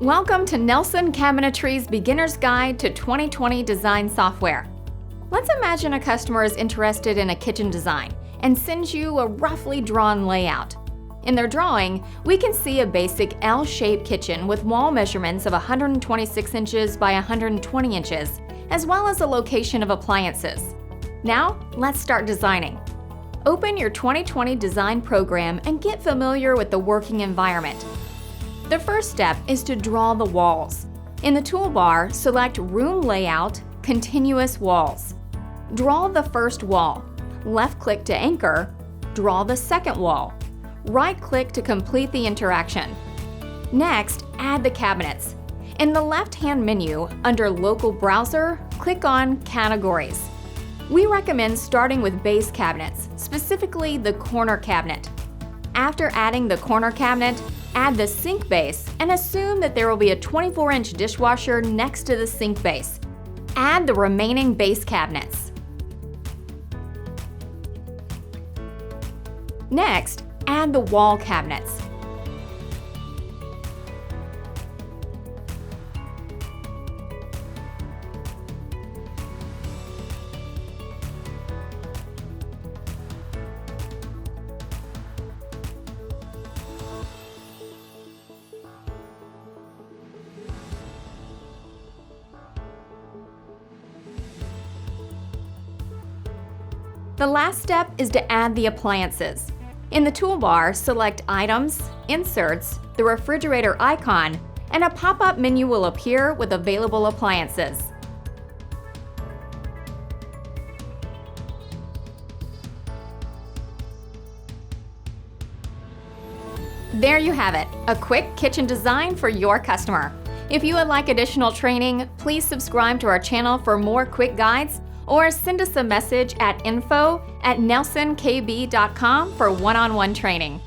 Welcome to Nelson Cabinetry's Beginner's Guide to 2020 Design Software. Let's imagine a customer is interested in a kitchen design and sends you a roughly drawn layout. In their drawing, we can see a basic L-shaped kitchen with wall measurements of 126 inches by 120 inches, as well as a location of appliances. Now, let's start designing. Open your 2020 design program and get familiar with the working environment. The first step is to draw the walls. In the toolbar, select Room Layout, Continuous Walls. Draw the first wall. Left-click to anchor. Draw the second wall. Right-click to complete the interaction. Next, add the cabinets. In the left-hand menu, under Local Browser, click on Categories. We recommend starting with base cabinets, specifically the corner cabinet. After adding the corner cabinet, add the sink base and assume that there will be a 24-inch dishwasher next to the sink base. Add the remaining base cabinets. Next, add the wall cabinets. The last step is to add the appliances. In the toolbar, select Items, Inserts, the refrigerator icon, and a pop-up menu will appear with available appliances. There you have it, a quick kitchen design for your customer. If you would like additional training, please subscribe to our channel for more quick guides or send us a message at info@nelsonkb.com for one-on-one training.